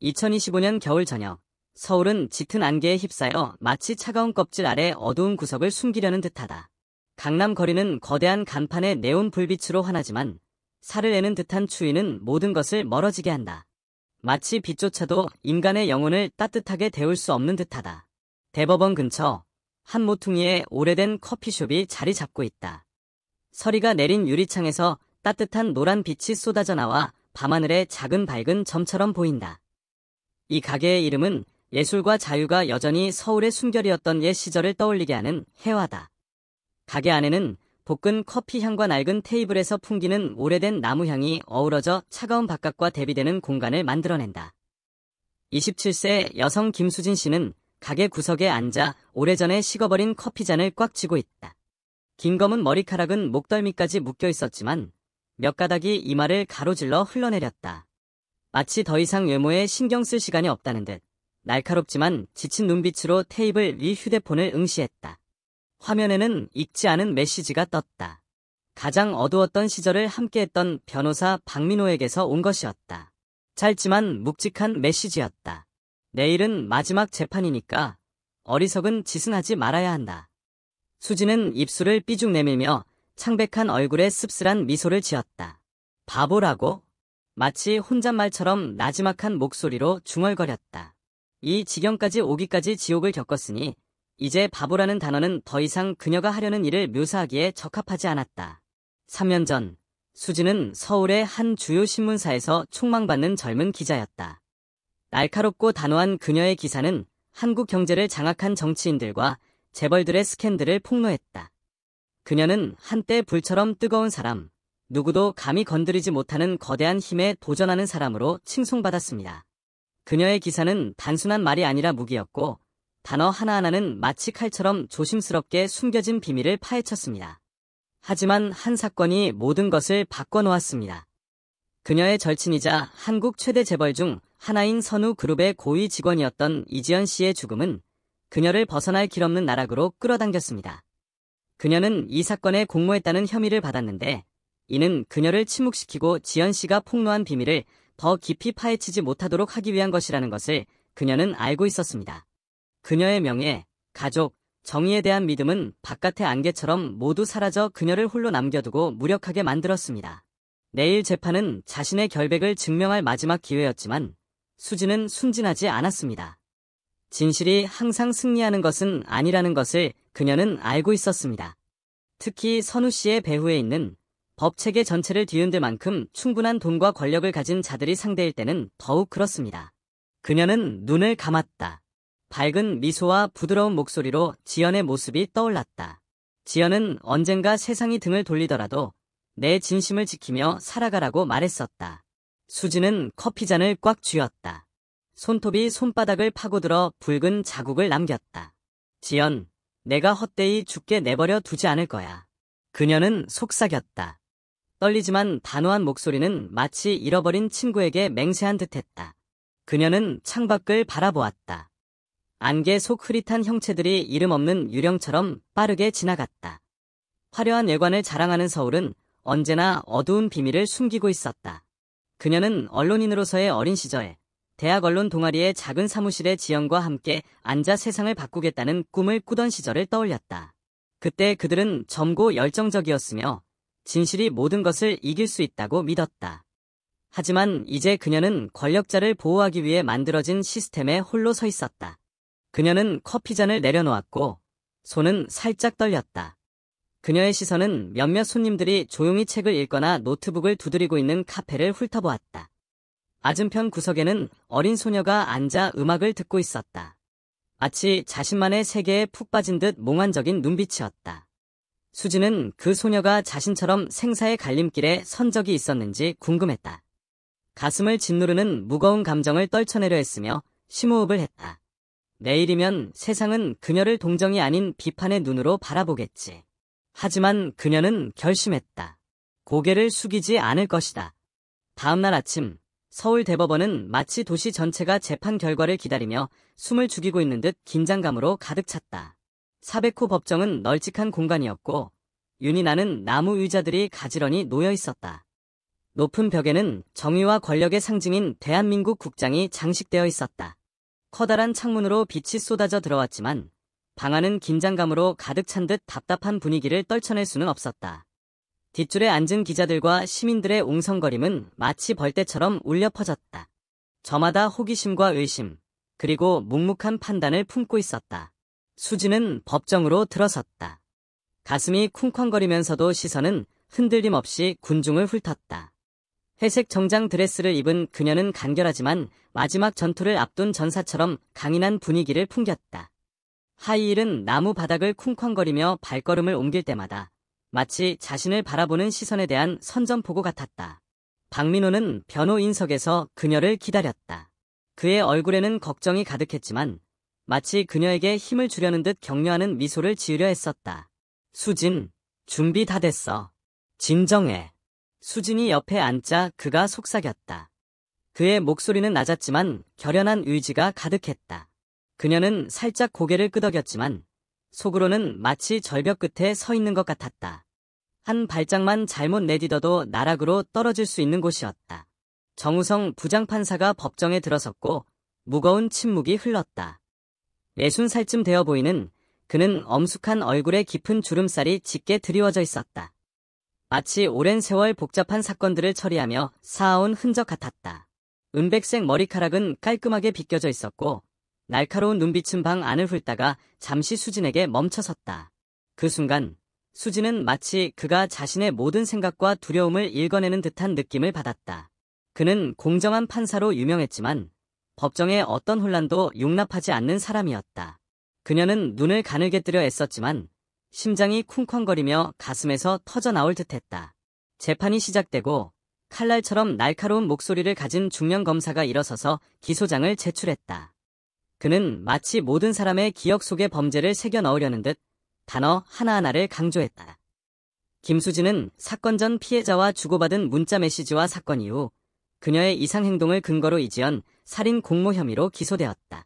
2025년 겨울 저녁, 서울은 짙은 안개에 휩싸여 마치 차가운 껍질 아래 어두운 구석을 숨기려는 듯하다. 강남 거리는 거대한 간판의 네온 불빛으로 환하지만 살을 내는 듯한 추위는 모든 것을 멀어지게 한다. 마치 빛조차도 인간의 영혼을 따뜻하게 데울 수 없는 듯하다. 대법원 근처 한 모퉁이에 오래된 커피숍이 자리 잡고 있다. 서리가 내린 유리창에서 따뜻한 노란 빛이 쏟아져 나와 밤하늘의 작은 밝은 점처럼 보인다. 이 가게의 이름은 예술과 자유가 여전히 서울의 숨결이었던 옛 시절을 떠올리게 하는 해화다. 가게 안에는 볶은 커피 향과 낡은 테이블에서 풍기는 오래된 나무 향이 어우러져 차가운 바깥과 대비되는 공간을 만들어낸다. 27세 여성 김수진 씨는 가게 구석에 앉아 오래전에 식어버린 커피잔을 꽉 쥐고 있다. 긴 검은 머리카락은 목덜미까지 묶여 있었지만 몇 가닥이 이마를 가로질러 흘러내렸다. 마치 더 이상 외모에 신경 쓸 시간이 없다는 듯 날카롭지만 지친 눈빛으로 테이블 위 휴대폰을 응시했다. 화면에는 읽지 않은 메시지가 떴다. 가장 어두웠던 시절을 함께했던 변호사 박민호에게서 온 것이었다. 짧지만 묵직한 메시지였다. 내일은 마지막 재판이니까 어리석은 짓은 하지 말아야 한다. 수지는 입술을 삐죽 내밀며 창백한 얼굴에 씁쓸한 미소를 지었다. 바보라고? 마치 혼잣말처럼 나지막한 목소리로 중얼거렸다. 이 지경까지 오기까지 지옥을 겪었으니 이제 바보라는 단어는 더 이상 그녀가 하려는 일을 묘사하기에 적합하지 않았다. 3년 전, 수지는 서울의 한 주요 신문사에서 촉망받는 젊은 기자였다. 날카롭고 단호한 그녀의 기사는 한국 경제를 장악한 정치인들과 재벌들의 스캔들을 폭로했다. 그녀는 한때 불처럼 뜨거운 사람, 누구도 감히 건드리지 못하는 거대한 힘에 도전하는 사람으로 칭송받았습니다. 그녀의 기사는 단순한 말이 아니라 무기였고 단어 하나하나는 마치 칼처럼 조심스럽게 숨겨진 비밀을 파헤쳤습니다. 하지만 한 사건이 모든 것을 바꿔놓았습니다. 그녀의 절친이자 한국 최대 재벌 중 하나인 선우그룹의 고위 직원이었던 이지연 씨의 죽음은 그녀를 벗어날 길 없는 나락으로 끌어당겼습니다. 그녀는 이 사건에 공모했다는 혐의를 받았는데 이는 그녀를 침묵시키고 지연 씨가 폭로한 비밀을 더 깊이 파헤치지 못하도록 하기 위한 것이라는 것을 그녀는 알고 있었습니다. 그녀의 명예, 가족, 정의에 대한 믿음은 바깥의 안개처럼 모두 사라져 그녀를 홀로 남겨두고 무력하게 만들었습니다. 내일 재판은 자신의 결백을 증명할 마지막 기회였지만 수지는 순진하지 않았습니다. 진실이 항상 승리하는 것은 아니라는 것을 그녀는 알고 있었습니다. 특히 선우 씨의 배후에 있는 법 체계 전체를 뒤흔들 만큼 충분한 돈과 권력을 가진 자들이 상대일 때는 더욱 그렇습니다. 그녀는 눈을 감았다. 밝은 미소와 부드러운 목소리로 지연의 모습이 떠올랐다. 지연은 언젠가 세상이 등을 돌리더라도 내 진심을 지키며 살아가라고 말했었다. 수지는 커피잔을 꽉 쥐었다. 손톱이 손바닥을 파고들어 붉은 자국을 남겼다. 지연, 내가 헛되이 죽게 내버려 두지 않을 거야. 그녀는 속삭였다. 떨리지만 단호한 목소리는 마치 잃어버린 친구에게 맹세한 듯했다. 그녀는 창밖을 바라보았다. 안개 속 흐릿한 형체들이 이름 없는 유령처럼 빠르게 지나갔다. 화려한 외관을 자랑하는 서울은 언제나 어두운 비밀을 숨기고 있었다. 그녀는 언론인으로서의 어린 시절, 대학 언론 동아리의 작은 사무실에 지연과 함께 앉아 세상을 바꾸겠다는 꿈을 꾸던 시절을 떠올렸다. 그때 그들은 젊고 열정적이었으며 진실이 모든 것을 이길 수 있다고 믿었다. 하지만 이제 그녀는 권력자를 보호하기 위해 만들어진 시스템에 홀로 서 있었다. 그녀는 커피잔을 내려놓았고 손은 살짝 떨렸다. 그녀의 시선은 몇몇 손님들이 조용히 책을 읽거나 노트북을 두드리고 있는 카페를 훑어보았다. 맞은편 구석에는 어린 소녀가 앉아 음악을 듣고 있었다. 마치 자신만의 세계에 푹 빠진 듯 몽환적인 눈빛이었다. 수지는 그 소녀가 자신처럼 생사의 갈림길에 선 적이 있었는지 궁금했다. 가슴을 짓누르는 무거운 감정을 떨쳐내려 했으며 심호흡을 했다. 내일이면 세상은 그녀를 동정이 아닌 비판의 눈으로 바라보겠지. 하지만 그녀는 결심했다. 고개를 숙이지 않을 것이다. 다음날 아침, 서울 대법원은 마치 도시 전체가 재판 결과를 기다리며 숨을 죽이고 있는 듯 긴장감으로 가득 찼다. 400호 법정은 널찍한 공간이었고 윤이 나는 나무 의자들이 가지런히 놓여 있었다. 높은 벽에는 정의와 권력의 상징인 대한민국 국장이 장식되어 있었다. 커다란 창문으로 빛이 쏟아져 들어왔지만 방 안은 긴장감으로 가득 찬 듯 답답한 분위기를 떨쳐낼 수는 없었다. 뒷줄에 앉은 기자들과 시민들의 웅성거림은 마치 벌떼처럼 울려 퍼졌다. 저마다 호기심과 의심, 그리고 묵묵한 판단을 품고 있었다. 수지는 법정으로 들어섰다. 가슴이 쿵쾅거리면서도 시선은 흔들림 없이 군중을 훑었다. 회색 정장 드레스를 입은 그녀는 간결하지만 마지막 전투를 앞둔 전사처럼 강인한 분위기를 풍겼다. 하이힐은 나무 바닥을 쿵쾅거리며 발걸음을 옮길 때마다 마치 자신을 바라보는 시선에 대한 선전포고 같았다. 박민호는 변호인석에서 그녀를 기다렸다. 그의 얼굴에는 걱정이 가득했지만 마치 그녀에게 힘을 주려는 듯 격려하는 미소를 지으려 했었다. 수진, 준비 다 됐어. 진정해. 수진이 옆에 앉자 그가 속삭였다. 그의 목소리는 낮았지만 결연한 의지가 가득했다. 그녀는 살짝 고개를 끄덕였지만 속으로는 마치 절벽 끝에 서 있는 것 같았다. 한 발짝만 잘못 내딛어도 나락으로 떨어질 수 있는 곳이었다. 정우성 부장판사가 법정에 들어섰고 무거운 침묵이 흘렀다. 60살쯤 되어 보이는 그는 엄숙한 얼굴에 깊은 주름살이 짙게 드리워져 있었다. 마치 오랜 세월 복잡한 사건들을 처리하며 쌓아온 흔적 같았다. 은백색 머리카락은 깔끔하게 빗겨져 있었고 날카로운 눈빛은 방 안을 훑다가 잠시 수진에게 멈춰섰다. 그 순간 수진은 마치 그가 자신의 모든 생각과 두려움을 읽어내는 듯한 느낌을 받았다. 그는 공정한 판사로 유명했지만 법정의 어떤 혼란도 용납하지 않는 사람이었다. 그녀는 눈을 가늘게 뜨려 애썼지만 심장이 쿵쾅거리며 가슴에서 터져나올 듯했다. 재판이 시작되고 칼날처럼 날카로운 목소리를 가진 중년 검사가 일어서서 기소장을 제출했다. 그는 마치 모든 사람의 기억 속에 범죄를 새겨 넣으려는 듯 단어 하나하나를 강조했다. 김수진은 사건 전 피해자와 주고받은 문자 메시지와 사건 이후 그녀의 이상 행동을 근거로 이지은 살인 공모 혐의로 기소되었다.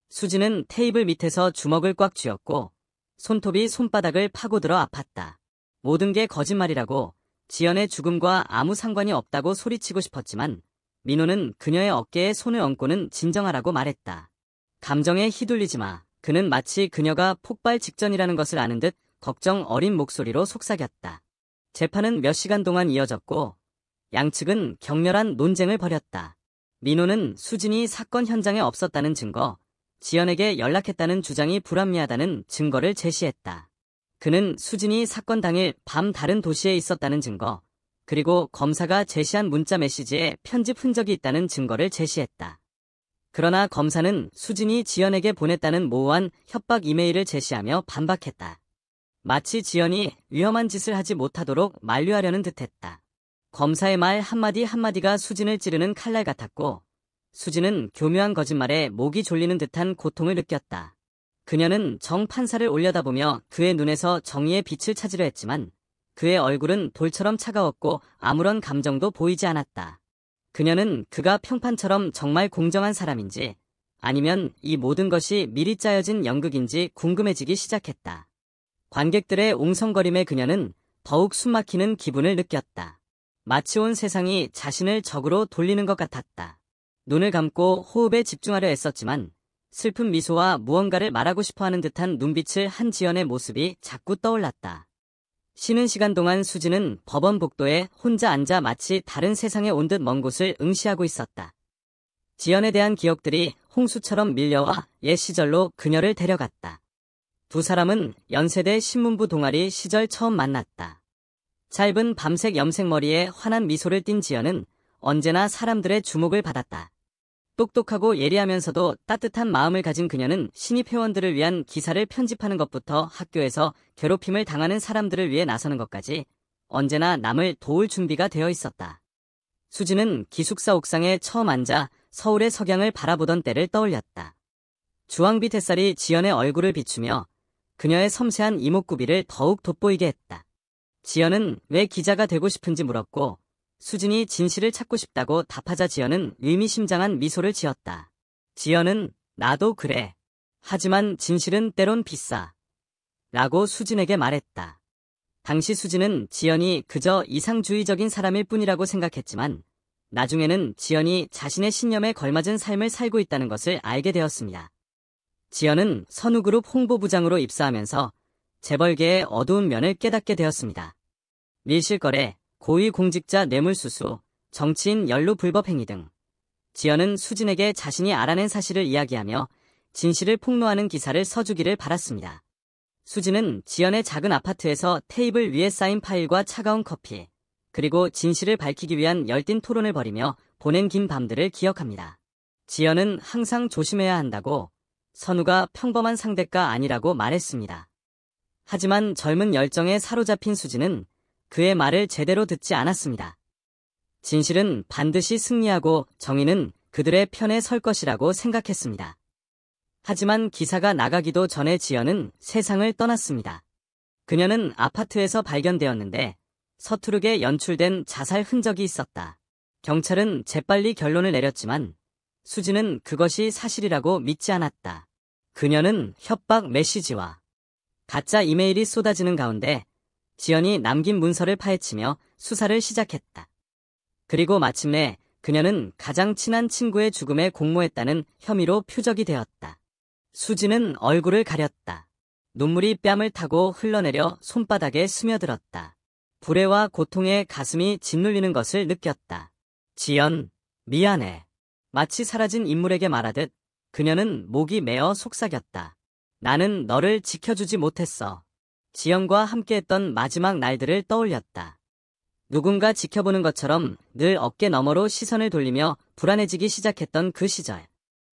수진은 테이블 밑에서 주먹을 꽉 쥐었고 손톱이 손바닥을 파고들어 아팠다. 모든 게 거짓말이라고 지연의 죽음과 아무 상관이 없다고 소리치고 싶었지만 민호는 그녀의 어깨에 손을 얹고는 진정하라고 말했다. 감정에 휘둘리지 마. 그는 마치 그녀가 폭발 직전이라는 것을 아는 듯 걱정 어린 목소리로 속삭였다. 재판은 몇 시간 동안 이어졌고 양측은 격렬한 논쟁을 벌였다. 민호는 수진이 사건 현장에 없었다는 증거, 지연에게 연락했다는 주장이 불합리하다는 증거를 제시했다. 그는 수진이 사건 당일 밤 다른 도시에 있었다는 증거, 그리고 검사가 제시한 문자 메시지에 편집 흔적이 있다는 증거를 제시했다. 그러나 검사는 수진이 지연에게 보냈다는 모호한 협박 이메일을 제시하며 반박했다. 마치 지연이 위험한 짓을 하지 못하도록 만류하려는 듯했다. 검사의 말 한마디 한마디가 수진을 찌르는 칼날 같았고 수진은 교묘한 거짓말에 목이 졸리는 듯한 고통을 느꼈다. 그녀는 정 판사를 올려다보며 그의 눈에서 정의의 빛을 찾으려 했지만 그의 얼굴은 돌처럼 차가웠고 아무런 감정도 보이지 않았다. 그녀는 그가 평판처럼 정말 공정한 사람인지 아니면 이 모든 것이 미리 짜여진 연극인지 궁금해지기 시작했다. 관객들의 웅성거림에 그녀는 더욱 숨막히는 기분을 느꼈다. 마치 온 세상이 자신을 적으로 돌리는 것 같았다. 눈을 감고 호흡에 집중하려 애썼지만 슬픈 미소와 무언가를 말하고 싶어하는 듯한 눈빛을 한 지연의 모습이 자꾸 떠올랐다. 쉬는 시간 동안 수지는 법원 복도에 혼자 앉아 마치 다른 세상에 온 듯 먼 곳을 응시하고 있었다. 지연에 대한 기억들이 홍수처럼 밀려와 옛 시절로 그녀를 데려갔다. 두 사람은 연세대 신문부 동아리 시절 처음 만났다. 짧은 밤색 염색머리에 환한 미소를 띤 지연은 언제나 사람들의 주목을 받았다. 똑똑하고 예리하면서도 따뜻한 마음을 가진 그녀는 신입 회원들을 위한 기사를 편집하는 것부터 학교에서 괴롭힘을 당하는 사람들을 위해 나서는 것까지 언제나 남을 도울 준비가 되어 있었다. 수지는 기숙사 옥상에 처음 앉아 서울의 석양을 바라보던 때를 떠올렸다. 주황빛 햇살이 지연의 얼굴을 비추며 그녀의 섬세한 이목구비를 더욱 돋보이게 했다. 지연은 왜 기자가 되고 싶은지 물었고 수진이 진실을 찾고 싶다고 답하자 지연은 의미심장한 미소를 지었다. 지연은 나도 그래. 하지만 진실은 때론 비싸. 라고 수진에게 말했다. 당시 수진은 지연이 그저 이상주의적인 사람일 뿐이라고 생각했지만 나중에는 지연이 자신의 신념에 걸맞은 삶을 살고 있다는 것을 알게 되었습니다. 지연은 선우그룹 홍보부장으로 입사하면서 재벌계의 어두운 면을 깨닫게 되었습니다. 밀실거래, 고위공직자 뇌물수수, 정치인 연루 불법 행위 등 지연은 수진에게 자신이 알아낸 사실을 이야기하며 진실을 폭로하는 기사를 써주기를 바랐습니다. 수진은 지연의 작은 아파트에서 테이블 위에 쌓인 파일과 차가운 커피, 그리고 진실을 밝히기 위한 열띤 토론을 벌이며 보낸 긴 밤들을 기억합니다. 지연은 항상 조심해야 한다고, 선우가 평범한 상대가 아니라고 말했습니다. 하지만 젊은 열정에 사로잡힌 수진은 그의 말을 제대로 듣지 않았습니다. 진실은 반드시 승리하고 정의는 그들의 편에 설 것이라고 생각했습니다. 하지만 기사가 나가기도 전에 지연은 세상을 떠났습니다. 그녀는 아파트에서 발견되었는데 서투르게 연출된 자살 흔적이 있었다. 경찰은 재빨리 결론을 내렸지만 수진은 그것이 사실이라고 믿지 않았다. 그녀는 협박 메시지와 가짜 이메일이 쏟아지는 가운데 지연이 남긴 문서를 파헤치며 수사를 시작했다. 그리고 마침내 그녀는 가장 친한 친구의 죽음에 공모했다는 혐의로 표적이 되었다. 수진은 얼굴을 가렸다. 눈물이 뺨을 타고 흘러내려 손바닥에 스며들었다. 불해와 고통에 가슴이 짓눌리는 것을 느꼈다. 지연, 미안해. 마치 사라진 인물에게 말하듯 그녀는 목이 메어 속삭였다. 나는 너를 지켜주지 못했어. 지연과 함께했던 마지막 날들을 떠올렸다. 누군가 지켜보는 것처럼 늘 어깨 너머로 시선을 돌리며 불안해지기 시작했던 그 시절.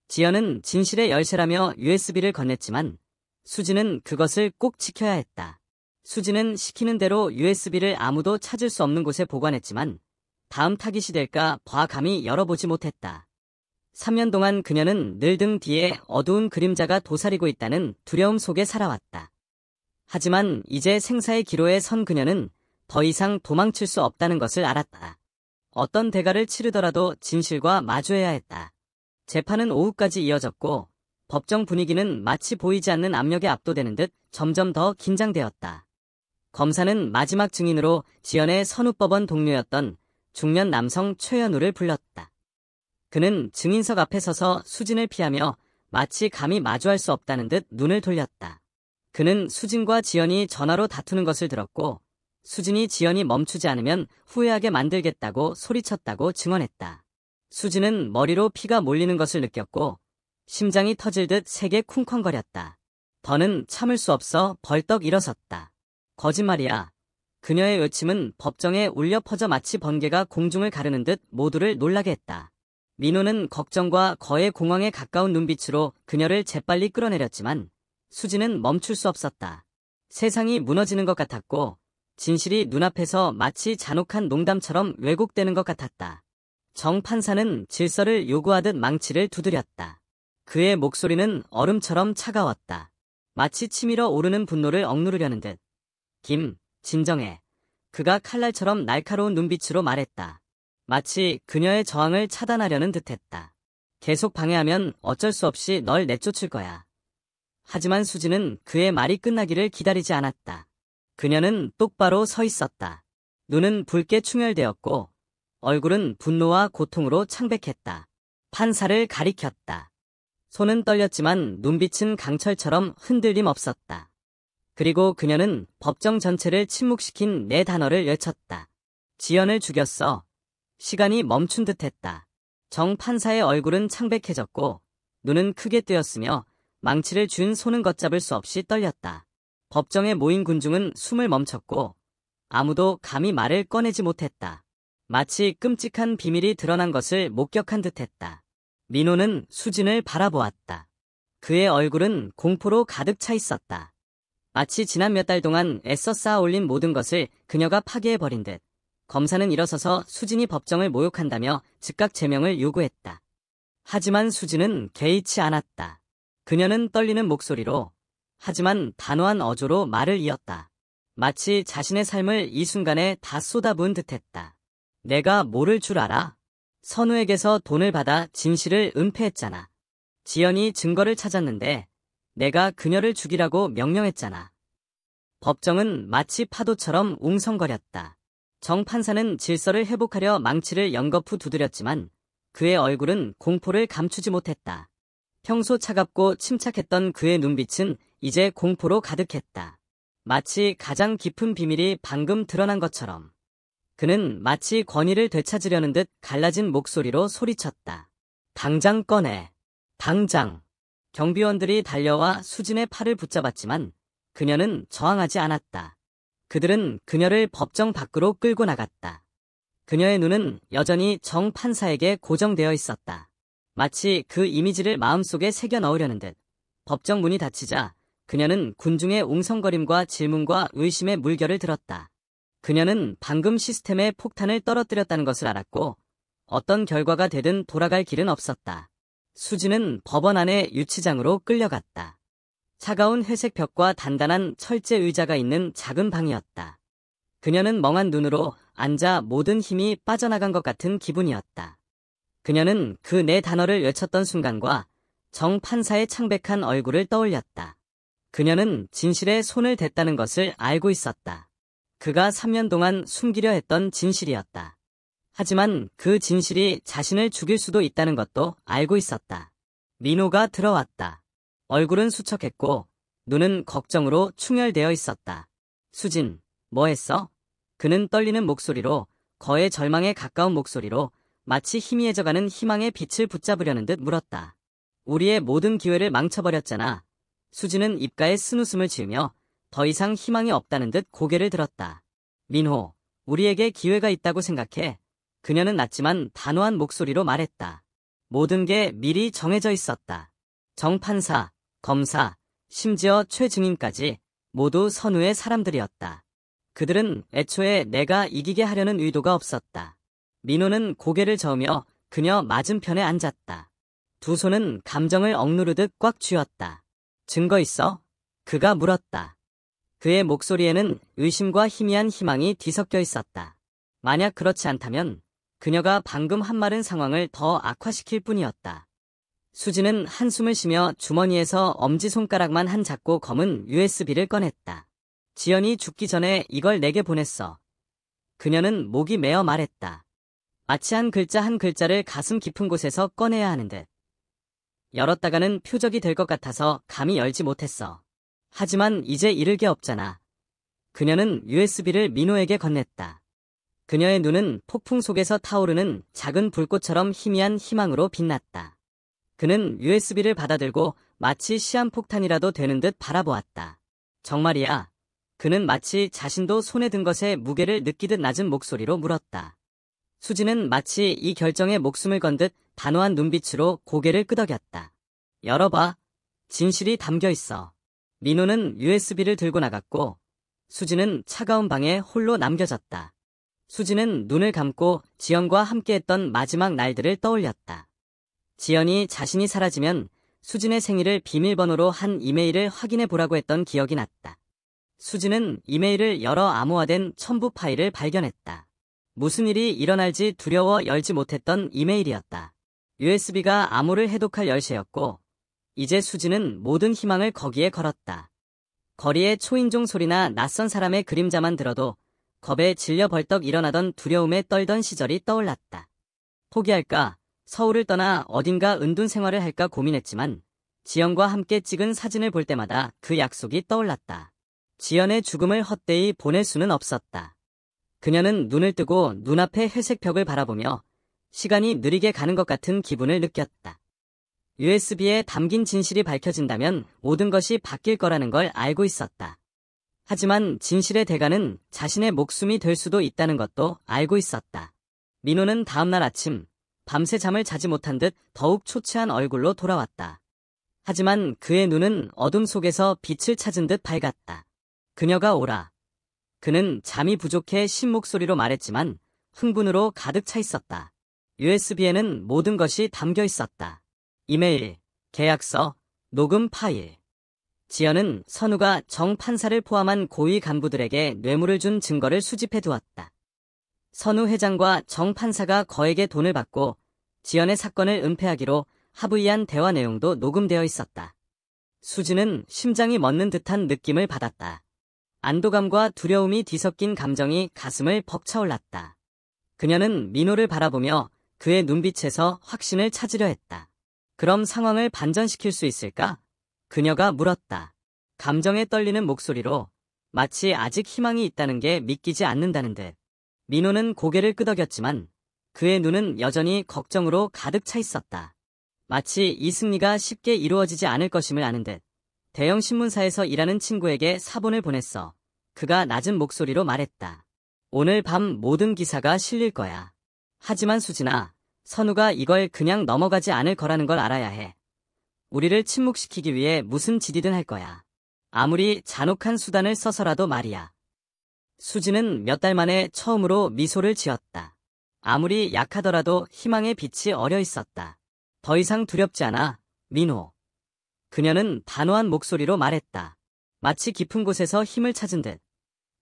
지연은 진실의 열쇠라며 USB를 건넸지만 수진은 그것을 꼭 지켜야 했다. 수진은 시키는 대로 USB를 아무도 찾을 수 없는 곳에 보관했지만 다음 타깃이 될까 봐 감히 열어보지 못했다. 3년 동안 그녀는 늘 등 뒤에 어두운 그림자가 도사리고 있다는 두려움 속에 살아왔다. 하지만 이제 생사의 기로에 선 그녀는 더 이상 도망칠 수 없다는 것을 알았다. 어떤 대가를 치르더라도 진실과 마주해야 했다. 재판은 오후까지 이어졌고 법정 분위기는 마치 보이지 않는 압력에 압도되는 듯 점점 더 긴장되었다. 검사는 마지막 증인으로 지연의 선후법원 동료였던 중년 남성 최현우를 불렀다. 그는 증인석 앞에 서서 수진을 피하며 마치 감히 마주할 수 없다는 듯 눈을 돌렸다. 그는 수진과 지연이 전화로 다투는 것을 들었고 수진이 지연이 멈추지 않으면 후회하게 만들겠다고 소리쳤다고 증언했다. 수진은 머리로 피가 몰리는 것을 느꼈고 심장이 터질 듯 세게 쿵쾅거렸다. 더는 참을 수 없어 벌떡 일어섰다. 거짓말이야. 그녀의 외침은 법정에 울려 퍼져 마치 번개가 공중을 가르는 듯 모두를 놀라게 했다. 민호는 걱정과 거의 공황에 가까운 눈빛으로 그녀를 재빨리 끌어내렸지만 수진은 멈출 수 없었다. 세상이 무너지는 것 같았고 진실이 눈앞에서 마치 잔혹한 농담처럼 왜곡되는 것 같았다. 정 판사는 질서를 요구하듯 망치를 두드렸다. 그의 목소리는 얼음처럼 차가웠다. 마치 치밀어 오르는 분노를 억누르려는 듯. 진정해. 그가 칼날처럼 날카로운 눈빛으로 말했다. 마치 그녀의 저항을 차단하려는 듯했다. 계속 방해하면 어쩔 수 없이 널 내쫓을 거야. 하지만 수진은 그의 말이 끝나기를 기다리지 않았다. 그녀는 똑바로 서 있었다. 눈은 붉게 충혈되었고 얼굴은 분노와 고통으로 창백했다. 판사를 가리켰다. 손은 떨렸지만 눈빛은 강철처럼 흔들림 없었다. 그리고 그녀는 법정 전체를 침묵시킨 네 단어를 외쳤다. 지연을 죽였어. 시간이 멈춘 듯했다. 정 판사의 얼굴은 창백해졌고 눈은 크게 뜨였으며 망치를 쥔 손은 걷잡을 수 없이 떨렸다. 법정에 모인 군중은 숨을 멈췄고 아무도 감히 말을 꺼내지 못했다. 마치 끔찍한 비밀이 드러난 것을 목격한 듯했다. 민호는 수진을 바라보았다. 그의 얼굴은 공포로 가득 차 있었다. 마치 지난 몇 달 동안 애써 쌓아 올린 모든 것을 그녀가 파괴해버린 듯. 검사는 일어서서 수진이 법정을 모욕한다며 즉각 제명을 요구했다. 하지만 수진은 개의치 않았다. 그녀는 떨리는 목소리로 하지만 단호한 어조로 말을 이었다. 마치 자신의 삶을 이 순간에 다 쏟아부은 듯했다. 내가 모를 줄 알아? 선우에게서 돈을 받아 진실을 은폐했잖아. 지연이 증거를 찾았는데 내가 그녀를 죽이라고 명령했잖아. 법정은 마치 파도처럼 웅성거렸다. 정 판사는 질서를 회복하려 망치를 연거푸 두드렸지만 그의 얼굴은 공포를 감추지 못했다. 평소 차갑고 침착했던 그의 눈빛은 이제 공포로 가득했다. 마치 가장 깊은 비밀이 방금 드러난 것처럼. 그는 마치 권위를 되찾으려는 듯 갈라진 목소리로 소리쳤다. 당장 꺼내. 당장. 경비원들이 달려와 수진의 팔을 붙잡았지만 그녀는 저항하지 않았다. 그들은 그녀를 법정 밖으로 끌고 나갔다. 그녀의 눈은 여전히 정 판사에게 고정되어 있었다. 마치 그 이미지를 마음속에 새겨 넣으려는 듯. 법정 문이 닫히자 그녀는 군중의 웅성거림과 질문과 의심의 물결을 들었다. 그녀는 방금 시스템에 폭탄을 떨어뜨렸다는 것을 알았고 어떤 결과가 되든 돌아갈 길은 없었다. 수진은 법원 안의 유치장으로 끌려갔다. 차가운 회색 벽과 단단한 철제 의자가 있는 작은 방이었다. 그녀는 멍한 눈으로 앉아 모든 힘이 빠져나간 것 같은 기분이었다. 그녀는 그 네 단어를 외쳤던 순간과 정 판사의 창백한 얼굴을 떠올렸다. 그녀는 진실에 손을 댔다는 것을 알고 있었다. 그가 3년 동안 숨기려 했던 진실이었다. 하지만 그 진실이 자신을 죽일 수도 있다는 것도 알고 있었다. 민호가 들어왔다. 얼굴은 수척했고 눈은 걱정으로 충혈되어 있었다. 수진, 뭐 했어? 그는 떨리는 목소리로, 거의 절망에 가까운 목소리로 마치 희미해져가는 희망의 빛을 붙잡으려는 듯 물었다. 우리의 모든 기회를 망쳐버렸잖아. 수진은 입가에 쓴웃음을 지으며 더 이상 희망이 없다는 듯 고개를 들었다. 민호, 우리에게 기회가 있다고 생각해. 그녀는 낮지만 단호한 목소리로 말했다. 모든 게 미리 정해져 있었다. 정 판사, 검사, 심지어 최 증인까지 모두 선우의 사람들이었다. 그들은 애초에 내가 이기게 하려는 의도가 없었다. 민호는 고개를 저으며 그녀 맞은편에 앉았다. 두 손은 감정을 억누르듯 꽉 쥐었다. 증거 있어? 그가 물었다. 그의 목소리에는 의심과 희미한 희망이 뒤섞여 있었다. 만약 그렇지 않다면 그녀가 방금 한 말은 상황을 더 악화시킬 뿐이었다. 수지는 한숨을 쉬며 주머니에서 엄지손가락만 한 작고 검은 USB를 꺼냈다. 지연이 죽기 전에 이걸 내게 보냈어. 그녀는 목이 메어 말했다. 마치 한 글자 한 글자를 가슴 깊은 곳에서 꺼내야 하는 듯. 열었다가는 표적이 될 것 같아서 감히 열지 못했어. 하지만 이제 잃을 게 없잖아. 그녀는 USB를 민호에게 건넸다. 그녀의 눈은 폭풍 속에서 타오르는 작은 불꽃처럼 희미한 희망으로 빛났다. 그는 USB를 받아들고 마치 시한폭탄이라도 되는 듯 바라보았다. 정말이야. 그는 마치 자신도 손에 든 것의 무게를 느끼듯 낮은 목소리로 물었다. 수지는 마치 이 결정에 목숨을 건 듯 단호한 눈빛으로 고개를 끄덕였다. 열어봐. 진실이 담겨 있어. 민호는 USB를 들고 나갔고 수지는 차가운 방에 홀로 남겨졌다. 수지는 눈을 감고 지연과 함께했던 마지막 날들을 떠올렸다. 지연이 자신이 사라지면 수진의 생일을 비밀번호로 한 이메일을 확인해 보라고 했던 기억이 났다. 수지는 이메일을 열어 암호화된 첨부 파일을 발견했다. 무슨 일이 일어날지 두려워 열지 못했던 이메일이었다. USB가 암호를 해독할 열쇠였고 이제 수지는 모든 희망을 거기에 걸었다. 거리의 초인종 소리나 낯선 사람의 그림자만 들어도 겁에 질려 벌떡 일어나던 두려움에 떨던 시절이 떠올랐다. 포기할까? 서울을 떠나 어딘가 은둔 생활을 할까 고민했지만 지연과 함께 찍은 사진을 볼 때마다 그 약속이 떠올랐다. 지연의 죽음을 헛되이 보낼 수는 없었다. 그녀는 눈을 뜨고 눈앞의 회색 벽을 바라보며 시간이 느리게 가는 것 같은 기분을 느꼈다. USB에 담긴 진실이 밝혀진다면 모든 것이 바뀔 거라는 걸 알고 있었다. 하지만 진실의 대가는 자신의 목숨이 될 수도 있다는 것도 알고 있었다. 민호는 다음날 아침 밤새 잠을 자지 못한 듯 더욱 초췌한 얼굴로 돌아왔다. 하지만 그의 눈은 어둠 속에서 빛을 찾은 듯 밝았다. 그녀가 오라. 그는 잠이 부족해 쉰 목소리로 말했지만 흥분으로 가득 차 있었다. USB에는 모든 것이 담겨 있었다. 이메일, 계약서, 녹음 파일. 지연은 선우가 정 판사를 포함한 고위 간부들에게 뇌물을 준 증거를 수집해 두었다. 선우 회장과 정 판사가 거액의 돈을 받고 지연의 사건을 은폐하기로 합의한 대화 내용도 녹음되어 있었다. 수지는 심장이 멎는 듯한 느낌을 받았다. 안도감과 두려움이 뒤섞인 감정이 가슴을 벅차올랐다. 그녀는 민호를 바라보며 그의 눈빛에서 확신을 찾으려 했다. 그럼 상황을 반전시킬 수 있을까? 그녀가 물었다. 감정에 떨리는 목소리로, 마치 아직 희망이 있다는 게 믿기지 않는다는 듯. 민호는 고개를 끄덕였지만 그의 눈은 여전히 걱정으로 가득 차 있었다. 마치 이 승리가 쉽게 이루어지지 않을 것임을 아는 듯. 대형 신문사에서 일하는 친구에게 사본을 보냈어. 그가 낮은 목소리로 말했다. 오늘 밤 모든 기사가 실릴 거야. 하지만 수진아, 선우가 이걸 그냥 넘어가지 않을 거라는 걸 알아야 해. 우리를 침묵시키기 위해 무슨 짓이든 할 거야. 아무리 잔혹한 수단을 써서라도 말이야. 수진은 몇 달 만에 처음으로 미소를 지었다. 아무리 약하더라도 희망의 빛이 어려 있었다. 더 이상 두렵지 않아, 민호. 그녀는 단호한 목소리로 말했다. 마치 깊은 곳에서 힘을 찾은 듯.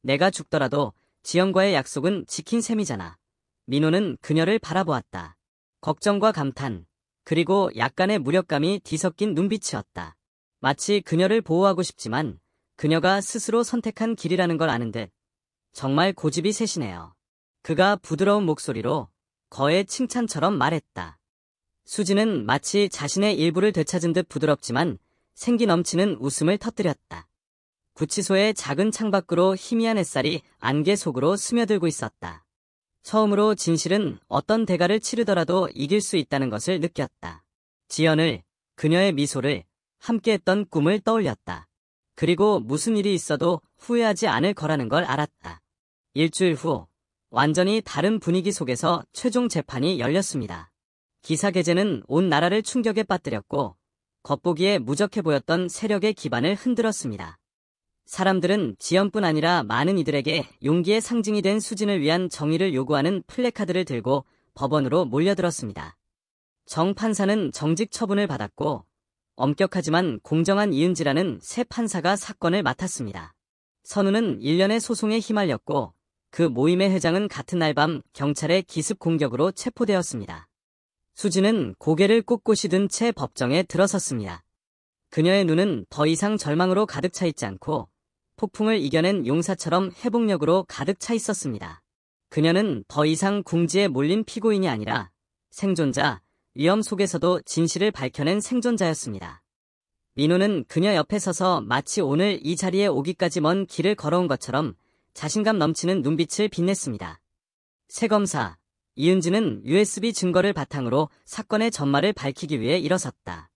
내가 죽더라도 지연과의 약속은 지킨 셈이잖아. 민호는 그녀를 바라보았다. 걱정과 감탄, 그리고 약간의 무력감이 뒤섞인 눈빛이었다. 마치 그녀를 보호하고 싶지만 그녀가 스스로 선택한 길이라는 걸 아는 듯. 정말 고집이 세시네요. 그가 부드러운 목소리로 거의 칭찬처럼 말했다. 수지는 마치 자신의 일부를 되찾은 듯 부드럽지만 생기 넘치는 웃음을 터뜨렸다. 구치소의 작은 창밖으로 희미한 햇살이 안개 속으로 스며들고 있었다. 처음으로 진실은 어떤 대가를 치르더라도 이길 수 있다는 것을 느꼈다. 지연을, 그녀의 미소를, 함께했던 꿈을 떠올렸다. 그리고 무슨 일이 있어도 후회하지 않을 거라는 걸 알았다. 일주일 후, 완전히 다른 분위기 속에서 최종 재판이 열렸습니다. 기사 게재는 온 나라를 충격에 빠뜨렸고, 겉보기에 무적해 보였던 세력의 기반을 흔들었습니다. 사람들은 지연뿐 아니라 많은 이들에게 용기의 상징이 된 수진을 위한 정의를 요구하는 플래카드를 들고 법원으로 몰려들었습니다. 정 판사는 정직 처분을 받았고, 엄격하지만 공정한 이은지라는 새 판사가 사건을 맡았습니다. 선우는 일련의 소송에 휘말렸고, 그 모임의 회장은 같은 날 밤 경찰의 기습 공격으로 체포되었습니다. 수지는 고개를 꼿꼿이 든 채 법정에 들어섰습니다. 그녀의 눈은 더 이상 절망으로 가득 차 있지 않고 폭풍을 이겨낸 용사처럼 회복력으로 가득 차 있었습니다. 그녀는 더 이상 궁지에 몰린 피고인이 아니라 생존자, 위험 속에서도 진실을 밝혀낸 생존자였습니다. 민호는 그녀 옆에 서서 마치 오늘 이 자리에 오기까지 먼 길을 걸어온 것처럼 자신감 넘치는 눈빛을 빛냈습니다. 새 검사, 이은지는 USB 증거를 바탕으로 사건의 전말을 밝히기 위해 일어섰다.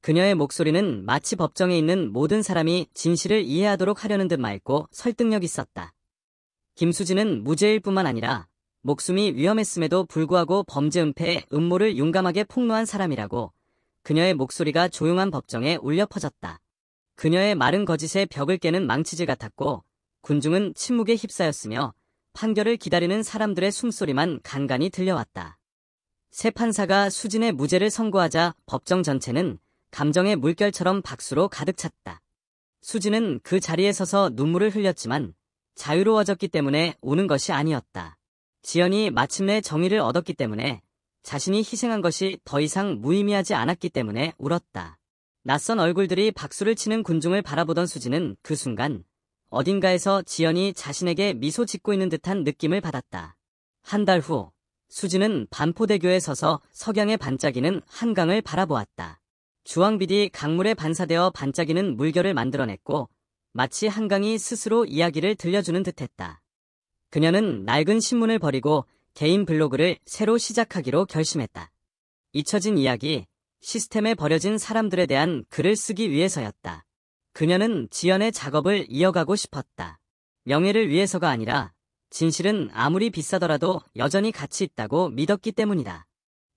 그녀의 목소리는 마치 법정에 있는 모든 사람이 진실을 이해하도록 하려는 듯 맑고 설득력 있었다. 김수진은 무죄일 뿐만 아니라 목숨이 위험했음에도 불구하고 범죄 은폐의 음모를 용감하게 폭로한 사람이라고 그녀의 목소리가 조용한 법정에 울려 퍼졌다. 그녀의 마른 거짓의 벽을 깨는 망치질 같았고 군중은 침묵에 휩싸였으며 판결을 기다리는 사람들의 숨소리만 간간히 들려왔다. 새 판사가 수진의 무죄를 선고하자 법정 전체는 감정의 물결처럼 박수로 가득 찼다. 수진은 그 자리에 서서 눈물을 흘렸지만 자유로워졌기 때문에 우는 것이 아니었다. 지연이 마침내 정의를 얻었기 때문에, 자신이 희생한 것이 더 이상 무의미하지 않았기 때문에 울었다. 낯선 얼굴들이 박수를 치는 군중을 바라보던 수지는 그 순간 어딘가에서 지연이 자신에게 미소 짓고 있는 듯한 느낌을 받았다. 한 달 후, 수지는 반포대교에 서서 석양에 반짝이는 한강을 바라보았다. 주황빛이 강물에 반사되어 반짝이는 물결을 만들어냈고 마치 한강이 스스로 이야기를 들려주는 듯했다. 그녀는 낡은 신문을 버리고 개인 블로그를 새로 시작하기로 결심했다. 잊혀진 이야기, 시스템에 버려진 사람들에 대한 글을 쓰기 위해서였다. 그녀는 지연의 작업을 이어가고 싶었다. 명예를 위해서가 아니라 진실은 아무리 비싸더라도 여전히 가치 있다고 믿었기 때문이다.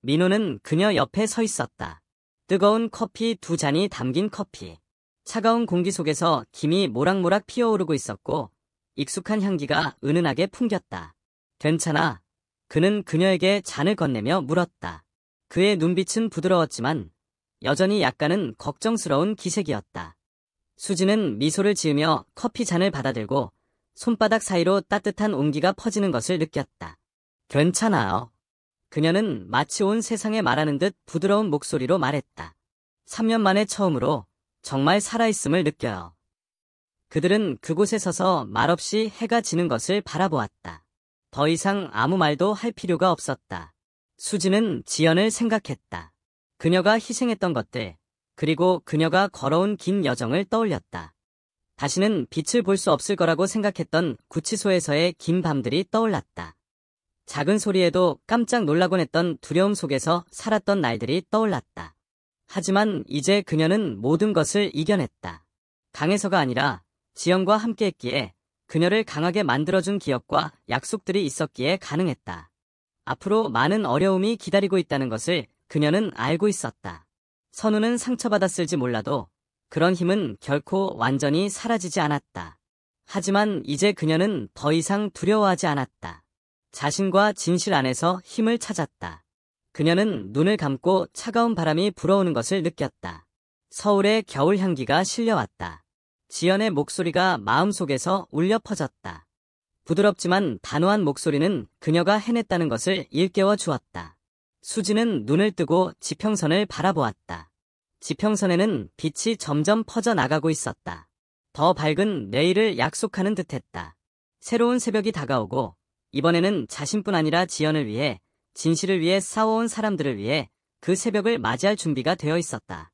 민호는 그녀 옆에 서 있었다. 뜨거운 커피 2잔이 담긴 커피. 차가운 공기 속에서 김이 모락모락 피어오르고 있었고 익숙한 향기가 은은하게 풍겼다. 괜찮아. 그는 그녀에게 잔을 건네며 물었다. 그의 눈빛은 부드러웠지만 여전히 약간은 걱정스러운 기색이었다. 수지는 미소를 지으며 커피 잔을 받아들고 손바닥 사이로 따뜻한 온기가 퍼지는 것을 느꼈다. 괜찮아요. 그녀는 마치 온 세상에 말하는 듯 부드러운 목소리로 말했다. 3년 만에 처음으로 정말 살아있음을 느껴요. 그들은 그곳에 서서 말없이 해가 지는 것을 바라보았다. 더 이상 아무 말도 할 필요가 없었다. 수지는 지연을 생각했다. 그녀가 희생했던 것들, 그리고 그녀가 걸어온 긴 여정을 떠올렸다. 다시는 빛을 볼 수 없을 거라고 생각했던 구치소에서의 긴 밤들이 떠올랐다. 작은 소리에도 깜짝 놀라곤 했던 두려움 속에서 살았던 날들이 떠올랐다. 하지만 이제 그녀는 모든 것을 이겨냈다. 강해서가 아니라 지연과 함께했기에, 그녀를 강하게 만들어준 기억과 약속들이 있었기에 가능했다. 앞으로 많은 어려움이 기다리고 있다는 것을 그녀는 알고 있었다. 선우는 상처받았을지 몰라도 그런 힘은 결코 완전히 사라지지 않았다. 하지만 이제 그녀는 더 이상 두려워하지 않았다. 자신과 진실 안에서 힘을 찾았다. 그녀는 눈을 감고 차가운 바람이 불어오는 것을 느꼈다. 서울의 겨울 향기가 실려왔다. 지연의 목소리가 마음속에서 울려 퍼졌다. 부드럽지만 단호한 목소리는 그녀가 해냈다는 것을 일깨워 주었다. 수지는 눈을 뜨고 지평선을 바라보았다. 지평선에는 빛이 점점 퍼져나가고 있었다. 더 밝은 내일을 약속하는 듯했다. 새로운 새벽이 다가오고, 이번에는 자신뿐 아니라 지연을 위해, 진실을 위해 싸워온 사람들을 위해 그 새벽을 맞이할 준비가 되어 있었다.